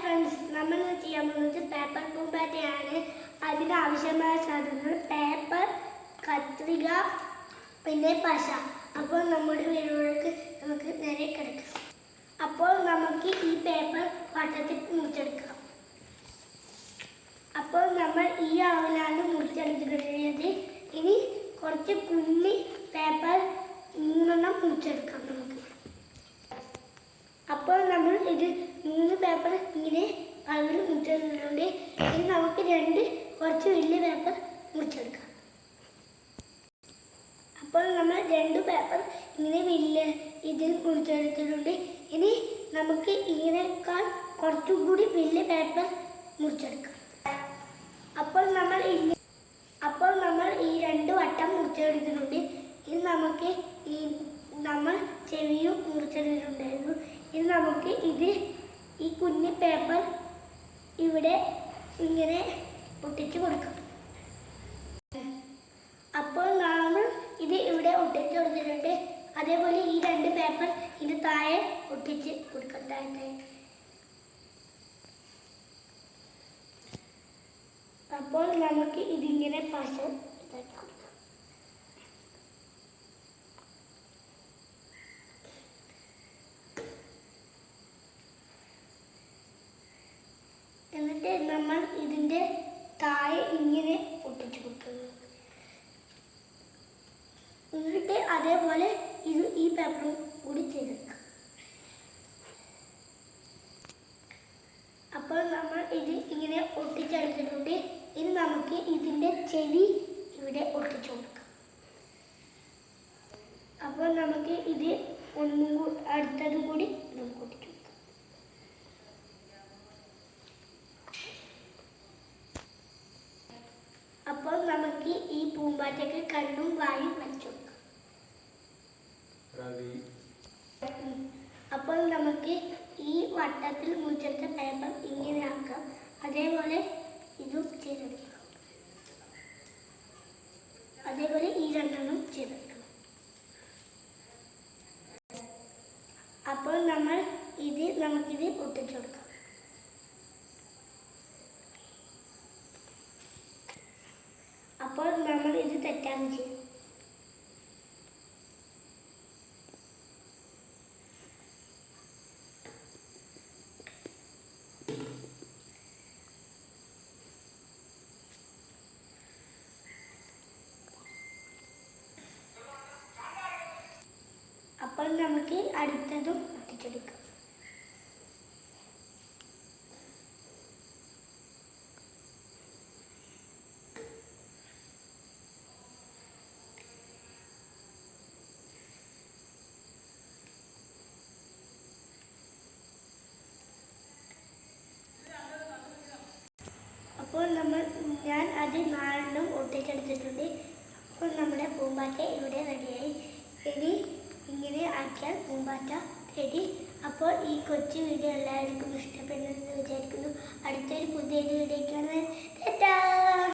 Friends, നമ്മൾ ചെയ്യാൻ പോകുന്നത് പേപ്പർ പൂമ്പാറ്റയാണ്. അതിനാവശ്യമായ സാധനങ്ങൾ പേപ്പർ, കത്രിക, പിന്നെ പശ. അപ്പോൾ നമ്മുടെ വീടുകൾക്ക് നമുക്ക് നേരെ കിടക്കാം. അപ്പോൾ നമുക്ക് ഈ പേപ്പർ വട്ടത്തിൽ മുറിച്ചെടുക്കാം. അപ്പോൾ നമ്മൾ ഈ അളവിലാണ് മുറിച്ചെടുത്തിട്ടുള്ളത്. ഇനി കുറച്ച് കുഞ്ഞി പേപ്പർ 3 മുറിച്ചെടുക്കാം നമുക്ക്. അപ്പോൾ നമ്മൾ ഇത് 3 പേപ്പർ ഇങ്ങനെ അളവിൽ മുറിച്ചെടുത്തിട്ടുണ്ട്. ഇനി നമുക്ക് കുറച്ച് വലിയ പേപ്പർ മുറിച്ചെടുക്കാം. അപ്പോൾ നമ്മൾ 2 പേപ്പർ ഇങ്ങനെ വലിയ ഇതിൽ മുറിച്ചെടുത്തിട്ടുണ്ട്. ഇനി നമുക്ക് ഇതിനേക്കാൾ കുറച്ചുകൂടി വലിയ പേപ്പർ മുറിച്ചെടുക്കാം. അപ്പോൾ നമ്മൾ ഈ 2 വട്ടം മുറിച്ചെടുത്തിട്ടുണ്ട്. ഇനി നമുക്ക് നമ്മൾ ചെവിയും മുറിച്ചെടുത്തിട്ടുണ്ടായിരുന്നു. ഇനി നമുക്ക് ഈ കുഞ്ഞി പേപ്പർ ഇവിടെ ഇങ്ങനെ ഒട്ടിച്ചു കൊടുക്കാം. അപ്പോൾ നമ്മൾ ഇവിടെ ഒട്ടിച്ചു കൊടുത്തിട്ടുണ്ട്. അതേപോലെ ഈ 2 പേപ്പർ താഴെ ഒട്ടിച്ച് കൊടുക്കണ്ടായിട്ട്. അപ്പോൾ നമുക്ക് ഇതിങ്ങനെ പശ ഇതാക്കാം. എന്നിട്ട് നമ്മൾ ഇതിൻ്റെ താഴെ ഇങ്ങനെ ഒട്ടിച്ചു കൊടുക്കുന്നു. എന്നിട്ട് അതേപോലെ ഈ പേപ്പറും കൂടി ചെയ്തെടുക്കാം. അപ്പോൾ നമ്മൾ ഇങ്ങനെ ഒട്ടിച്ചെടുത്തിട്ടുണ്ട്. ഇനി നമുക്ക് ഇതിൻ്റെ ചെവി ഇവിടെ ഒട്ടിച്ചു കൊടുക്കാം. അപ്പോൾ നമുക്ക് അടുത്തതും കൂടി നമുക്ക് ഒട്ടിച്ചു കൊടുക്കാം. അപ്പോൾ നമുക്ക് ഈ പൂമ്പാറ്റയ്ക്ക് കണ്ണും വായും വരച്ചു കൊടുക്കാം. അപ്പോൾ നമുക്ക് ഈ വട്ടത്തിൽ മുറിച്ചെടുത്ത പേപ്പർ ഇങ്ങനെ ആക്കാം. അതേപോലെ ഇതും ചെയ്തെടുക്കാം. അതേപോലെ ഈ 2 ചെയ്തെടുക്കണം. അപ്പോൾ നമുക്കിത് ഒട്ടിച്ചു കൊടുക്കാം. അപ്പോൾ നമ്മൾ ഇത് തെറ്റാണ് ചെയ്യും. അപ്പോൾ നമുക്ക് അടുത്തതും ഒട്ടിച്ചെടുക്കാം. അപ്പോൾ ഞാൻ അത് 4 ഒട്ടിച്ചെടുത്തിട്ടുണ്ട്. അപ്പോൾ നമ്മുടെ പൂമ്പാറ്റ ഇവിടെ റെഡിയായി. ഇനി ഇങ്ങനെ ആക്കിയാൽ പൂമ്പാറ്റ റെഡി. അപ്പോൾ ഈ കൊച്ചു വീഡിയോ എല്ലാവർക്കും ഇഷ്ടപ്പെടുമെന്ന് വിചാരിക്കുന്നു. അടുത്തൊരു പുതിയൊരു വീഡിയോയ്ക്കാണ്.